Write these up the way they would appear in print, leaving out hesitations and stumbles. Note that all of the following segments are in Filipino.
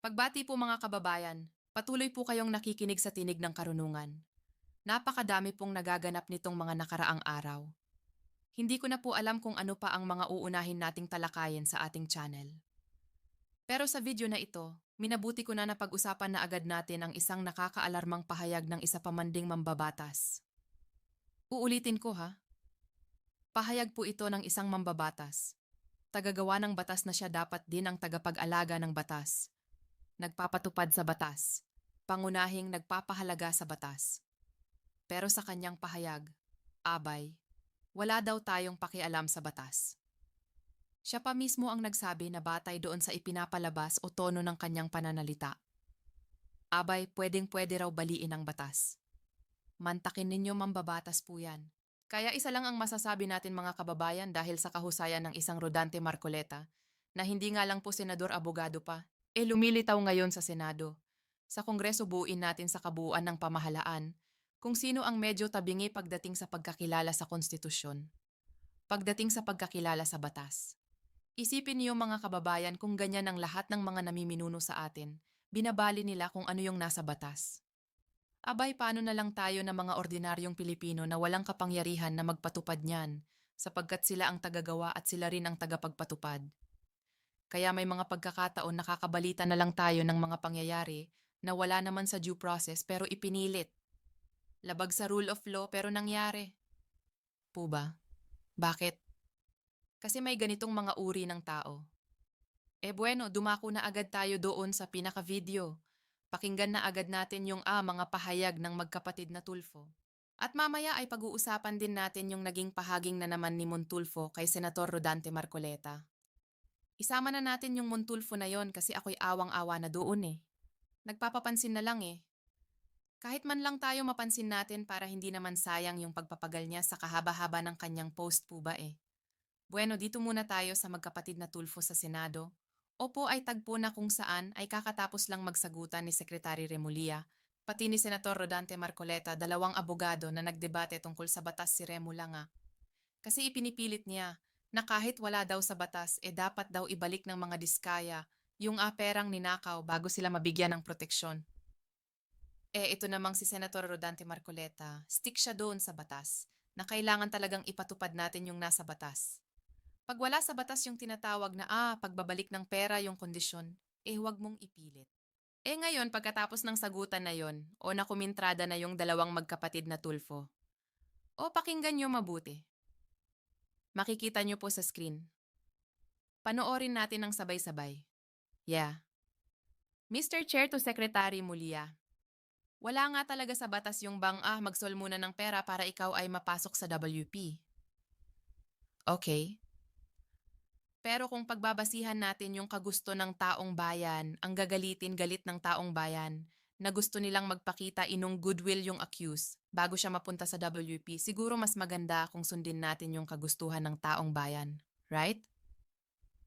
Pagbati po mga kababayan, patuloy po kayong nakikinig sa Tinig ng Karunungan. Napakadami pong nagaganap nitong mga nakaraang araw. Hindi ko na po alam kung ano pa ang mga uunahin nating talakayin sa ating channel. Pero sa video na ito, minabuti ko na napag-usapan na agad natin ang isang nakakaalarmang pahayag ng isa pamanding mambabatas. Uulitin ko ha, pahayag po ito ng isang mambabatas. Tagagawa ng batas na siya dapat din ang tagapag-alaga ng batas. Nagpapatupad sa batas. Pangunahing nagpapahalaga sa batas. Pero sa kanyang pahayag, abay, wala daw tayong pakialam sa batas. Siya pa mismo ang nagsabi na batay doon sa ipinapalabas o tono ng kanyang pananalita. Abay, pwedeng-pwede raw baliin ang batas. Mantakin ninyo mambabatas po yan. Kaya isa lang ang masasabi natin mga kababayan dahil sa kahusayan ng isang Rodante Marcoleta na hindi nga lang po senador abogado pa, lumilitaw ngayon sa Senado. Sa Kongreso buuin natin sa kabuuan ng pamahalaan kung sino ang medyo tabingi pagdating sa pagkakilala sa konstitusyon, pagdating sa pagkakilala sa batas. Isipin niyo mga kababayan kung ganyan ang lahat ng mga namiminuno sa atin, binabali nila kung ano yung nasa batas. Abay, paano na lang tayo na mga ordinaryong Pilipino na walang kapangyarihan na magpatupad niyan, sapagkat sila ang tagagawa at sila rin ang tagapagpatupad. Kaya may mga pagkakataon nakakabalita na lang tayo ng mga pangyayari na wala naman sa due process pero ipinilit. Labag sa rule of law pero nangyari. Po ba? Bakit? Kasi may ganitong mga uri ng tao. Bueno, dumako na agad tayo doon sa pinaka-video. Pakinggan na agad natin yung mga pahayag ng magkapatid na Tulfo. At mamaya ay pag-uusapan din natin yung naging pahaging na naman ni Montulfo kay Senator Rodante Marcoleta. Isama na natin yung Montulfo na yon kasi ako'y awang-awa na doon eh. Nagpapapansin na lang eh. Kahit man lang tayo mapansin natin para hindi naman sayang yung pagpapagal niya sa kahaba-haba ng kanyang post po ba eh. Bueno, dito muna tayo sa magkapatid na Tulfo sa Senado. Opo ay tagpo na kung saan ay kakatapos lang magsagutan ni Secretary Remulla, pati ni Senator Rodante Marcoleta, dalawang abogado na nagdebate tungkol sa batas si Remula nga. Kasi ipinipilit niya na kahit wala daw sa batas dapat daw ibalik ng mga diskaya yung perang ninakaw bago sila mabigyan ng proteksyon. Ito namang si Senator Rodante Marcoleta, stick siya doon sa batas na kailangan talagang ipatupad natin yung nasa batas. Pag wala sa batas yung tinatawag na pagbabalik ng pera yung kondisyon, huwag mong ipilit. Ngayon, pagkatapos ng sagutan na yon, o nakumintrada na yung dalawang magkapatid na Tulfo, pakinggan nyo mabuti. Makikita nyo po sa screen. Panoorin natin ng sabay-sabay. Yeah. Mr. Chair to Secretary Mulia, wala nga talaga sa batas yung magsol muna ng pera para ikaw ay mapasok sa WP. Okay. Pero kung pagbabasihan natin yung kagusto ng taong bayan, ang gagalitin galit ng taong bayan, na gusto nilang magpakita inong goodwill yung accused bago siya mapunta sa WP, siguro mas maganda kung sundin natin yung kagustuhan ng taong bayan. Right?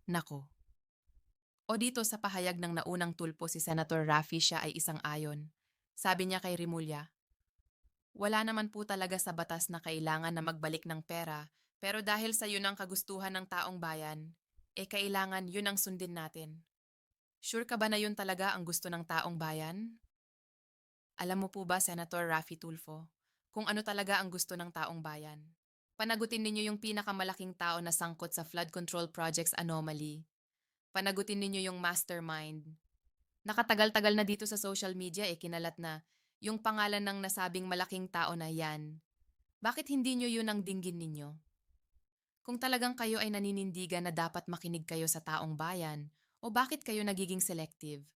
Nako. O dito sa pahayag ng naunang tulpo si Senator Raffy, siya ay isang ayon. Sabi niya kay Remulla, wala naman po talaga sa batas na kailangan na magbalik ng pera, pero dahil sa yun ang kagustuhan ng taong bayan, kailangan yun ang sundin natin. Sure ka ba na yun talaga ang gusto ng taong bayan? Alam mo po ba, Senator Raffy Tulfo, kung ano talaga ang gusto ng taong bayan? Panagutin ninyo yung pinakamalaking tao na sangkot sa flood control projects anomaly. Panagutin ninyo yung mastermind. Nakatagal-tagal na dito sa social media kinalat na yung pangalan ng nasabing malaking tao na yan. Bakit hindi nyo yun ang dinggin ninyo? Kung talagang kayo ay naninindigan na dapat makinig kayo sa taong bayan, o bakit kayo nagiging selective?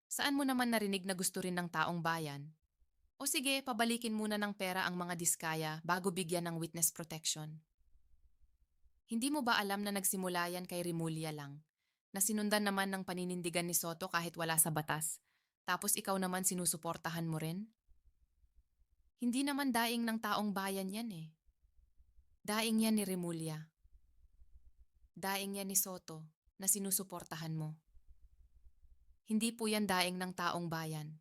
Saan mo naman narinig na gusto rin ng taong bayan? O sige, pabalikin muna ng pera ang mga diskaya bago bigyan ng witness protection. Hindi mo ba alam na nagsimula yan kay Remulla lang? Na sinundan naman ng paninindigan ni Soto kahit wala sa batas, tapos ikaw naman sinusuportahan mo rin? Hindi naman daing ng taong bayan yan eh. Daing yan ni Remulla. Daing yan ni Soto na sinusuportahan mo. Hindi po yan daing ng taong bayan.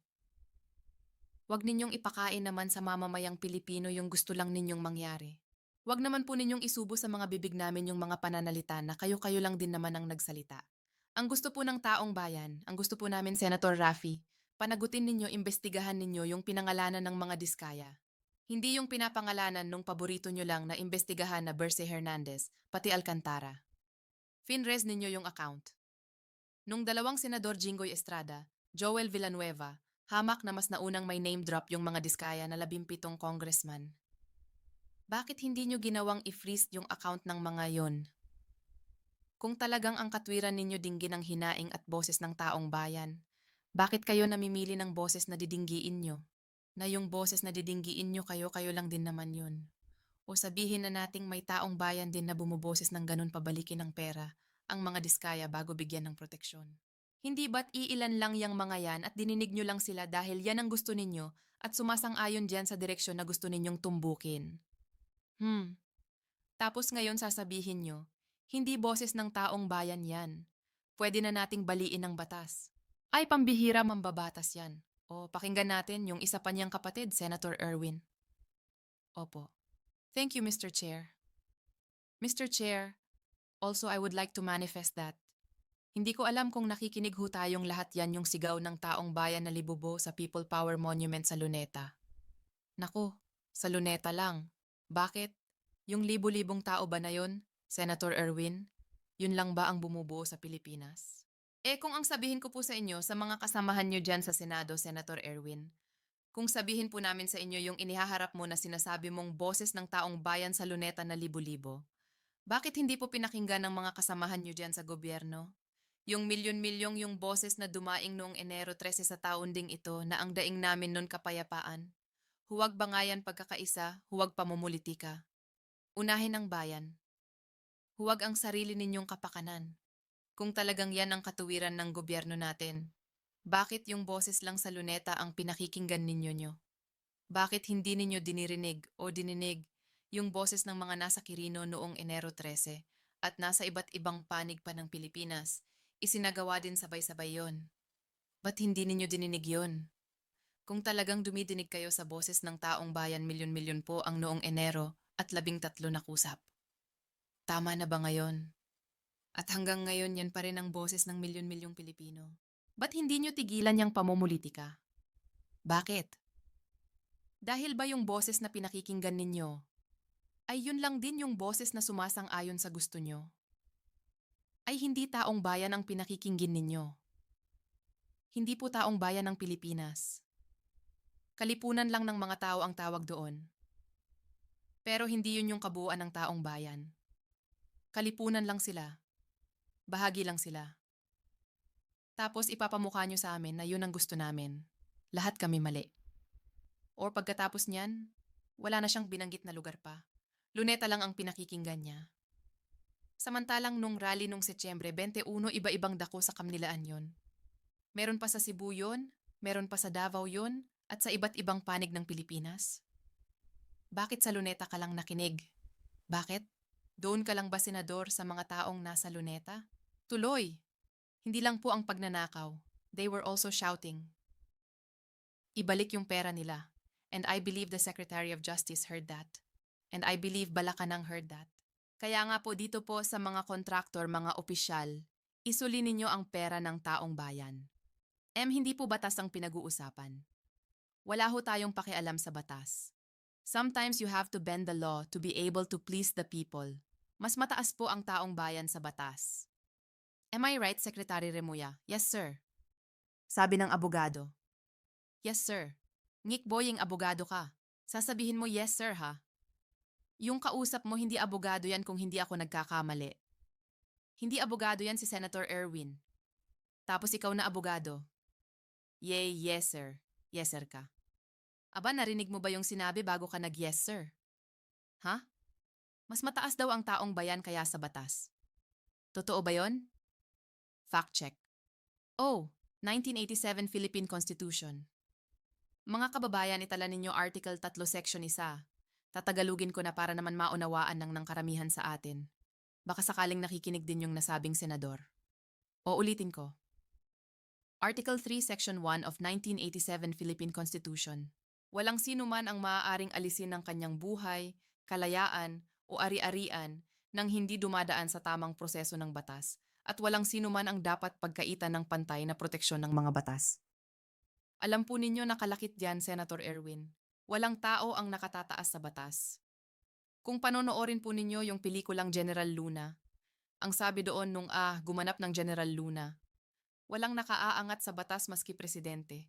Huwag ninyong ipakain naman sa mamamayang Pilipino yung gusto lang ninyong mangyari. Huwag naman po ninyong isubo sa mga bibig namin yung mga pananalita na kayo-kayo lang din naman ang nagsalita. Ang gusto po ng taong bayan, ang gusto po namin Senator Raffy, panagutin ninyo, imbestigahan ninyo yung pinangalanan ng mga diskaya. Hindi yung pinapangalanan nung paborito nyo lang na imbestigahan na Berce Hernandez, pati Alcantara. Finrez ninyo yung account. Nung dalawang senador Jinggoy Estrada, Joel Villanueva, hamak na mas naunang may name drop yung mga diskaya na 17 congressman. Bakit hindi nyo ginawang i-freeze yung account ng mga yon? Kung talagang ang katwiran ninyo dinggin ang hinaing at boses ng taong bayan, bakit kayo namimili ng boses na didinggiin nyo? Na yung boses na didinggiin nyo kayo lang din naman yun. O sabihin na nating may taong bayan din na bumuboses ng ganun pabalikin ng pera ang mga diskaya bago bigyan ng proteksyon. Hindi ba't iilan lang yang mga yan at dininig nyo lang sila dahil yan ang gusto ninyo at sumasang-ayon diyan sa direksyon na gusto ninyong tumbukin? Tapos ngayon sasabihin nyo, hindi boses ng taong bayan yan. Pwede na nating baliin ng batas. Ay pambihira mambabatas yan. O pakinggan natin yung isa pa niyang kapatid, Senator Erwin. Opo. Thank you, Mr. Chair. Mr. Chair, also I would like to manifest that. Hindi ko alam kung nakikinig ho tayong lahat yan yung sigaw ng taong bayan na libubo sa People Power Monument sa Luneta. Naku, sa Luneta lang. Bakit? Yung libu-libong tao ba na yon, Senator Erwin? Yun lang ba ang bumubuo sa Pilipinas? Kung ang sabihin ko po sa inyo sa mga kasamahan nyo dyan sa Senado, Senator Erwin, kung sabihin po namin sa inyo yung inihaharap mo na sinasabi mong boses ng taong bayan sa Luneta na libu-libo, bakit hindi po pinakinggan ng mga kasamahan nyo dyan sa gobyerno? Yung milyon-milyong yung boses na dumaing noong Enero 13 sa taon ding ito na ang daing namin noon kapayapaan. Huwag bangayan pagkakaisa, huwag pamumulitika. Unahin ang bayan. Huwag ang sarili ninyong kapakanan. Kung talagang yan ang katuwiran ng gobyerno natin, bakit yung boses lang sa Luneta ang pinakikinggan ninyo nyo? Bakit hindi ninyo dinirinig o dininig yung boses ng mga nasa Quirino noong Enero 13 at nasa iba't ibang panig pa ng Pilipinas? Isinagawa din sabay-sabay yon. Ba't hindi ninyo dininig yon? Kung talagang dumidinig kayo sa boses ng taong bayan, milyon-milyon po ang noong Enero at 13 nakusap. Tama na ba ngayon? At hanggang ngayon yan pa rin ang boses ng milyon-milyong Pilipino. Ba't hindi nyo tigilan yung pamumulitika? Bakit? Dahil ba yung boses na pinakikinggan ninyo ay yun lang din yung boses na sumasang-ayon sa gusto nyo? Ay hindi taong bayan ang pinakikinggan ninyo. Hindi po taong bayan ng Pilipinas. Kalipunan lang ng mga tao ang tawag doon. Pero hindi yun yung kabuuan ng taong bayan. Kalipunan lang sila. Bahagi lang sila. Tapos ipapamukha nyo sa amin na yun ang gusto namin. Lahat kami mali. Or pagkatapos niyan, wala na siyang binanggit na lugar pa. Luneta lang ang pinakikinggan niya. Samantalang nung rally nung Setyembre 21, iba-ibang dako sa Kamnilaan yon. Meron pa sa Cebu yon, meron pa sa Davao yon, at sa iba't ibang panig ng Pilipinas. Bakit sa Luneta ka lang nakinig? Bakit? Doon ka lang ba senador sa mga taong nasa Luneta? Tuloy! Hindi lang po ang pagnanakaw. They were also shouting. Ibalik yung pera nila. And I believe the Secretary of Justice heard that. And I believe Balacanang heard that. Kaya nga po dito po sa mga kontraktor, mga opisyal, isuli ninyo ang pera ng taong bayan. Hindi po batas ang pinag-uusapan. Wala ho tayong pakialam sa batas. Sometimes you have to bend the law to be able to please the people. Mas mataas po ang taong bayan sa batas. Am I right, Secretary Remulla? Yes, sir. Sabi ng abogado. Yes, sir. Ngik boying abogado ka. Sasabihin mo yes, sir, ha? Yung kausap mo, hindi abogado yan kung hindi ako nagkakamali. Hindi abogado yan si Senator Erwin. Tapos ikaw na abogado. Yay, yes, sir. Yes, sir ka. Aba, narinig mo ba yung sinabi bago ka nag-yes, sir? Ha? Mas mataas daw ang taong bayan kaya sa batas. Totoo ba yon? Fact check. Oh, 1987 Philippine Constitution. Mga kababayan, itala ninyo Article 3 Section 1. Tatagalugin ko na para naman maunawaan ng karamihan sa atin. Baka sakaling nakikinig din yung nasabing senador. O ulitin ko. Article 3 Section 1 of 1987 Philippine Constitution. Walang sino man ang maaaring alisin ng kanyang buhay, kalayaan o ari-arian nang hindi dumadaan sa tamang proseso ng batas at walang sino man ang dapat pagkaitan ng pantay na proteksyon ng mga batas. Alam po ninyo nakalakit diyan, Senator Erwin. Walang tao ang nakatataas sa batas. Kung panonoorin po ninyo yung pelikulang General Luna, ang sabi doon nung gumanap ng General Luna, walang nakaaangat sa batas maski presidente.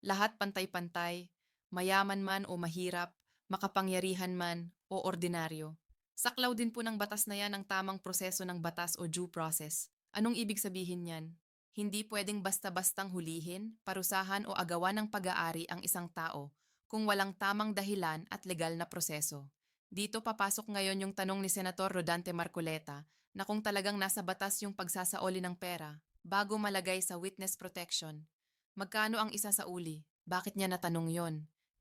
Lahat pantay-pantay, mayaman man o mahirap, makapangyarihan man o ordinaryo. Saklaw din po ng batas na yan ang tamang proseso ng batas o due process. Anong ibig sabihin yan? Hindi pwedeng basta-bastang hulihin, parusahan o agawan ng pag-aari ang isang tao kung walang tamang dahilan at legal na proseso. Dito papasok ngayon yung tanong ni Senator Rodante Marcoleta na kung talagang nasa batas yung pagsasaoli ng pera bago malagay sa witness protection. Magkano ang isa sa uli? Bakit niya natanong yon?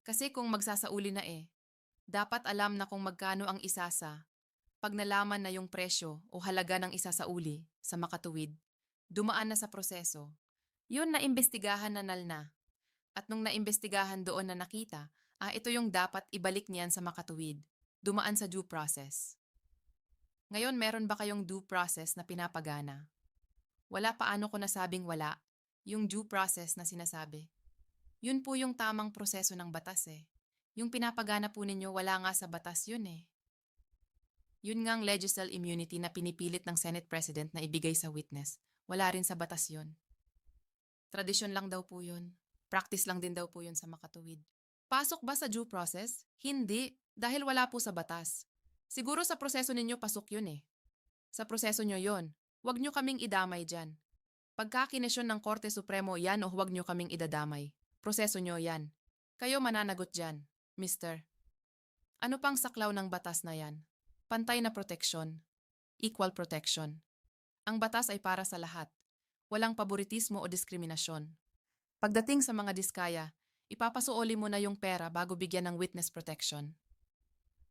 Kasi kung magsasauli na dapat alam na kung magkano ang isasa. Pag nalaman na yung presyo o halaga ng isasauli sa makatuwid, dumaan na sa proseso. Yun na imbestigahan na nalna. At nung naimbestigahan doon na nakita, ito yung dapat ibalik niyan sa makatuwid. Dumaan sa due process. Ngayon meron ba kayong due process na pinapagana? Wala paano ko nasabing wala. Yung due process na sinasabi. Yun po yung tamang proseso ng batas Yung pinapagana po ninyo wala nga sa batas yun Yun ngang legisal immunity na pinipilit ng Senate President na ibigay sa witness. Wala rin sa batas yun. Tradisyon lang daw po yun. Practice lang din daw po yun sa makatuwid. Pasok ba sa due process? Hindi, dahil wala po sa batas. Siguro sa proseso ninyo pasok yun Sa proseso nyo yun. Huwag nyo kaming idamay dyan. Pagka kinesyon ng Korte Supremo yan o huwag nyo kaming idadamay. Proseso nyo yan. Kayo mananagot dyan, Mister. Ano pang saklaw ng batas na yan? Pantay na proteksyon. Equal protection. Ang batas ay para sa lahat. Walang paboritismo o diskriminasyon. Pagdating sa mga diskaya, ipapasuoli mo na yung pera bago bigyan ng witness protection.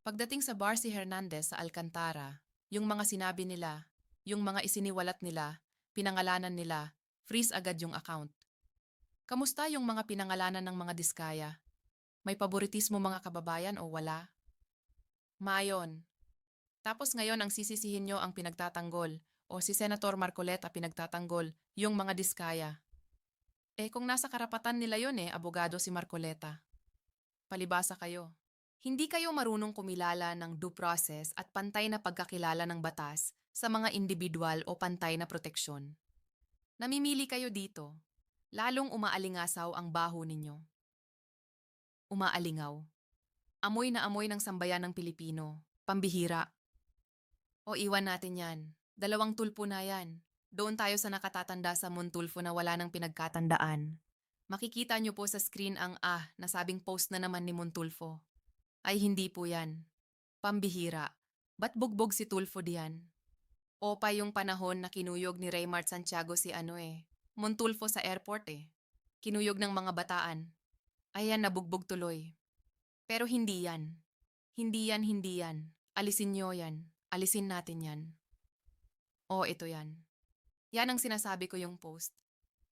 Pagdating sa Barcy Hernandez sa Alcantara, yung mga sinabi nila, yung mga isiniwalat nila, pinangalanan nila, freeze agad yung account. Kamusta yung mga pinangalanan ng mga diskaya? May paboritismo mga kababayan o wala? Mayon. Tapos ngayon ang sisisihin nyo ang pinagtatanggol o si Senator Marcoleta pinagtatanggol yung mga diskaya. Kung nasa karapatan nila yun abogado si Marcoleta. Palibasa kayo. Hindi kayo marunong kumilala ng due process at pantay na pagkakilala ng batas sa mga individual o pantay na proteksyon. Namimili kayo dito. Lalong umaalingasaw ang baho ninyo. Umaalingaw. Amoy na amoy ng sambayan ng Pilipino. Pambihira. O iwan natin yan. 2 tulpo na yan. Doon tayo sa nakatatanda sa Montulfo na wala nang pinagkatandaan. Makikita nyo po sa screen ang nasabing post na naman ni Montulfo. Ay hindi po yan. Pambihira. Ba't bugbog si Tulfo diyan? O pa yung panahon na kinuyog ni Raymart Santiago si Montulfo sa airport Kinuyog ng mga bataan. Ayan, nabugbog tuloy. Pero hindi yan. Hindi yan, hindi yan. Alisin nyo yan. Alisin natin yan. O, ito yan. Yan ang sinasabi ko yung post.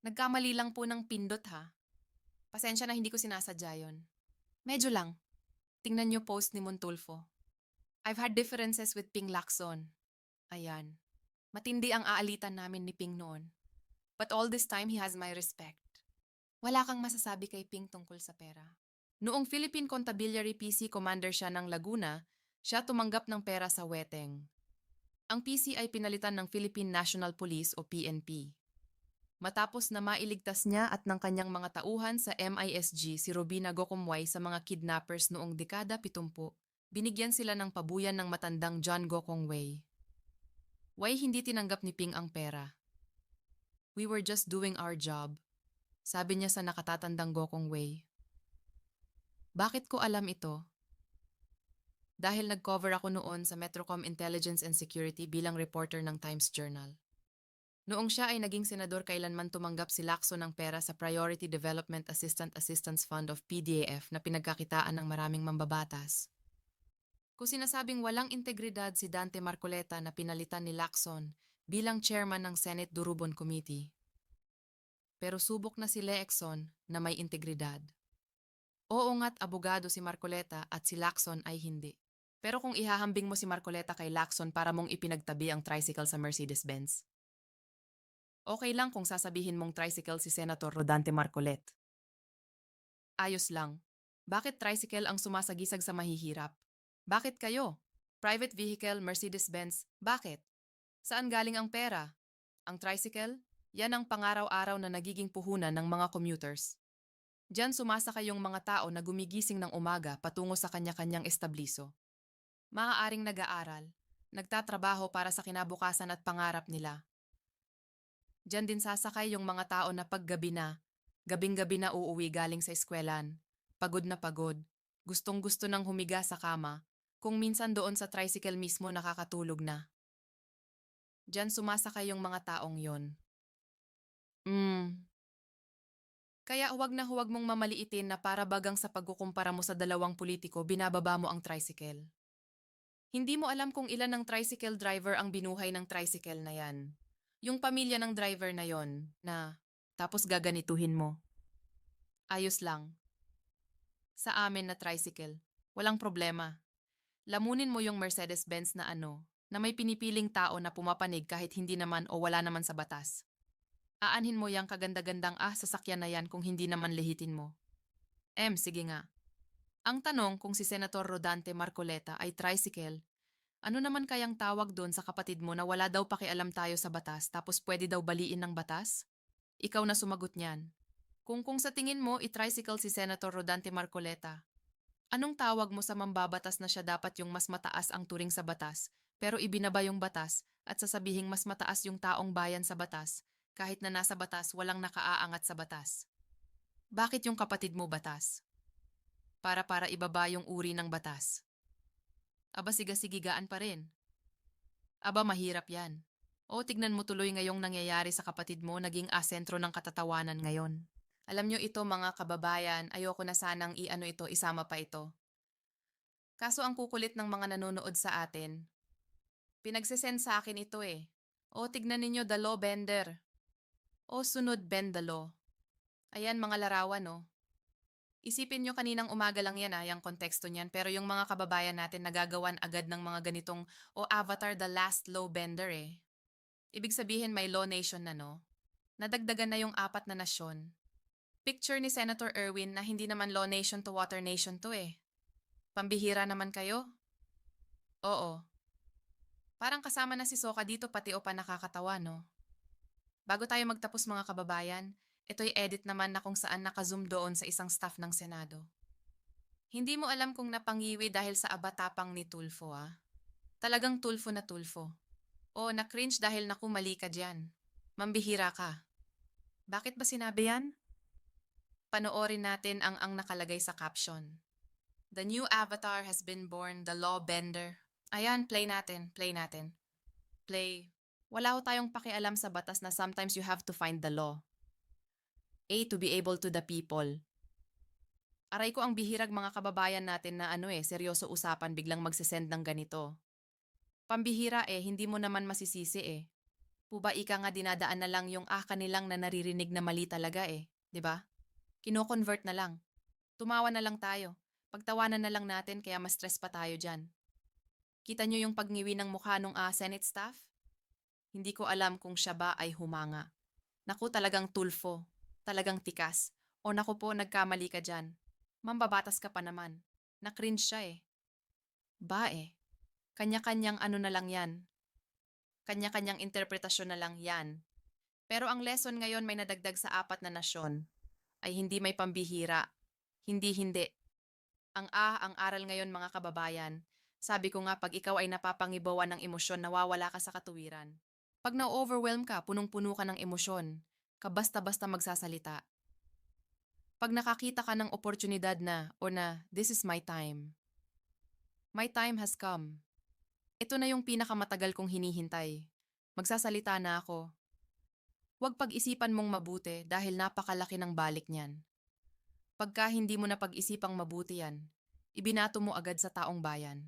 Nagkamali lang po ng pindot ha. Pasensya na hindi ko sinasadya yon. Medyo lang. Tingnan nyo post ni Montulfo. I've had differences with Ping Lacson. Ayan. Matindi ang aalitan namin ni Ping noon. But all this time, he has my respect. Wala kang masasabi kay Ping tungkol sa pera. Noong Philippine Constabulary PC Commander siya ng Laguna, siya tumanggap ng pera sa weteng. Ang PC ay pinalitan ng Philippine National Police o PNP. Matapos na mailigtas niya at ng kanyang mga tauhan sa MISG si Robina Gocomway sa mga kidnappers noong dekada 70, binigyan sila ng pabuyan ng matandang John Gocongwei. Why hindi tinanggap ni Ping ang pera? We were just doing our job, sabi niya sa nakatatandang Gocongwei. Bakit ko alam ito? Dahil nag-cover ako noon sa Metrocom Intelligence and Security bilang reporter ng Times Journal. Noong siya ay naging senador kailanman tumanggap si Lacson ng pera sa Priority Development Assistance Fund of PDAF na pinagkakitaan ng maraming mambabatas. Kung sinasabing walang integridad si Dante Marcoleta na pinalitan ni Lacson bilang chairman ng Senate Durubon Committee. Pero subok na si Lexon na may integridad. Oo nga't abogado si Marcoleta at si Lacson ay hindi. Pero kung ihahambing mo si Marcoleta kay Lacson para mong ipinagtabi ang tricycle sa Mercedes-Benz, Okay lang kung sasabihin mong tricycle si Senator Rodante Marcoleta. Ayos lang. Bakit tricycle ang sumasagisag sa mahihirap? Bakit kayo? Private vehicle, Mercedes-Benz, bakit? Saan galing ang pera? Ang tricycle? Yan ang pangaraw-araw na nagiging puhunan ng mga commuters. Diyan sumasakay yung mga tao na gumigising ng umaga patungo sa kanya-kanyang establiso. Maaaring nag-aaral, nagtatrabaho para sa kinabukasan at pangarap nila. Diyan din sasakay yung mga tao na paggabi na, gabing-gabi na uuwi galing sa eskwelahan. Pagod na pagod, gustong-gusto nang humiga sa kama, kung minsan doon sa tricycle mismo nakakatulog na. Diyan sumasakay yung mga taong yon. Kaya huwag mong mamaliitin na para bagang sa pagkukumpara mo sa dalawang politiko, binababa mo ang tricycle. Hindi mo alam kung ilan ng tricycle driver ang binuhay ng tricycle na yan. Yung pamilya ng driver na yon, na tapos gaganituhin mo. Ayos lang. Sa amin na tricycle, walang problema. Lamunin mo yung Mercedes-Benz na na may pinipiling tao na pumapanig kahit hindi naman o wala naman sa batas. Aanhin mo yung kaganda-gandang sasakyan na yan kung hindi naman lehitin mo. Sige nga. Ang tanong kung si Senator Rodante Marcoleta ay tricycle, ano naman kayang tawag doon sa kapatid mo na wala daw pakialam tayo sa batas tapos pwede daw baliin ng batas? Ikaw na sumagot niyan. Kung sa tingin mo i-tricycle si Senator Rodante Marcoleta, anong tawag mo sa mambabatas na siya dapat yung mas mataas ang turing sa batas, pero ibinaba yung batas at sasabihing mas mataas yung taong bayan sa batas, kahit na nasa batas walang nakaaangat sa batas? Bakit yung kapatid mo batas? Para ibaba yung uri ng batas. Aba sigasigigaan pa rin. Aba mahirap yan. O tignan mo tuloy ngayong nangyayari sa kapatid mo, naging asentro ng katatawanan ngayon. Alam nyo ito mga kababayan, ayoko na sanang isama pa ito. Kaso ang kukulit ng mga nanonood sa atin. Pinagsesend sa akin ito eh. O tignan ninyo the law bender. O sunod bend the law. Ayan mga larawan no. Isipin nyo kaninang umaga lang yan yung konteksto niyan, pero yung mga kababayan natin nagagawan agad ng mga ganitong Avatar the last law bender eh. Ibig sabihin may law nation na no. Nadagdagan na yung 4 na nasyon. Picture ni Senator Erwin na hindi naman law nation to water nation to eh. Pambihira naman kayo? Oo. Parang kasama na si Soka dito pati o pa nakakatawa no. Bago tayo magtapos mga kababayan, ito'y edit naman na kung saan naka-zoom doon sa isang staff ng Senado. Hindi mo alam kung napangiwi dahil sa abatapang ni Tulfo Talagang Tulfo na Tulfo. O na-cringe dahil naku mali ka dyan. Mambihira ka. Bakit ba sinabi yan? Panoorin natin ang nakalagay sa caption. The new avatar has been born, the law bender. Ayan, play natin. Play. Wala ho tayong pakialam sa batas na sometimes you have to find the law. To be able to the people. Aray ko ang bihirag mga kababayan natin na seryoso usapan biglang magsisend ng ganito. Pambihira hindi mo naman masisisi eh. Puba ika nga dinadaan na lang yung kanilang na naririnig na mali talaga eh, 'di ba? Kino-convert na lang. Tumawa na lang tayo. Pagtawanan na lang natin kaya mas stress pa tayo dyan. Kita nyo yung pagngiwi ng mukha nung Senate staff? Hindi ko alam kung siya ba ay humanga. Naku talagang Tulfo. Talagang tikas. O naku po nagkamali ka dyan. Mambabatas ka pa naman. Na-cringe siya eh. Kanya-kanyang na lang yan. Kanya-kanyang interpretasyon na lang yan. Pero ang lesson ngayon may nadagdag sa 4 na nasyon ay hindi may pambihira. Hindi. Ang aral ngayon mga kababayan. Sabi ko nga pag ikaw ay napapangibawan ng emosyon, nawawala ka sa katuwiran. Pag na-overwhelm ka, punong-puno ka ng emosyon, kabasta-basta magsasalita. Pag nakakita ka ng oportunidad na this is my time. My time has come. Ito na yung pinakamatagal kong hinihintay. Magsasalita na ako. Huwag pag-isipan mong mabuti dahil napakalaki ng balik niyan. Pagka hindi mo na pag-isipang mabuti yan, ibinato mo agad sa taong bayan.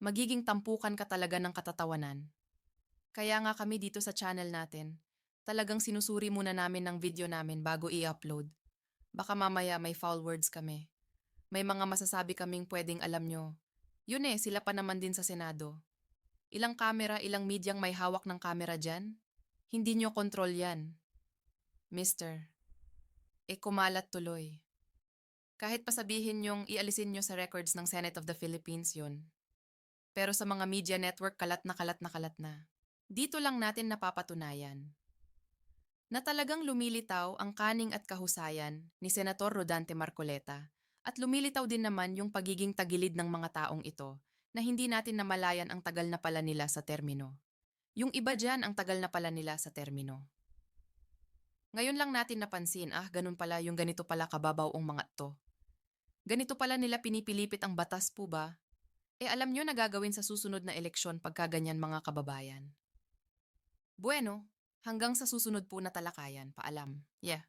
Magiging tampukan ka talaga ng katatawanan. Kaya nga kami dito sa channel natin, talagang sinusuri muna namin ng video namin bago i-upload. Baka mamaya may foul words kami. May mga masasabi kaming pwedeng alam nyo. Yun sila pa naman din sa Senado. Ilang kamera, ilang medyang may hawak ng kamera dyan? Hindi nyo kontrol yan, Mister. Kumalat tuloy. Kahit pasabihin nyong ialisin nyo sa records ng Senate of the Philippines yun. Pero sa mga media network, kalat na kalat na kalat na. Dito lang natin napapatunayan na talagang lumilitaw ang kaning at kahusayan ni Senator Rodante Marcoleta at lumilitaw din naman yung pagiging tagilid ng mga taong ito na hindi natin namalayan ang tagal na pala nila sa termino. Yung iba dyan ang tagal na pala nila sa termino. Ngayon lang natin napansin, ganun pala yung ganito pala kababaw ang mga to. Ganito pala nila pinipilipit ang batas po ba? Alam nyo na gagawin sa susunod na eleksyon pagka ganyan mga kababayan. Bueno, hanggang sa susunod po na talakayan. Paalam. Yeah.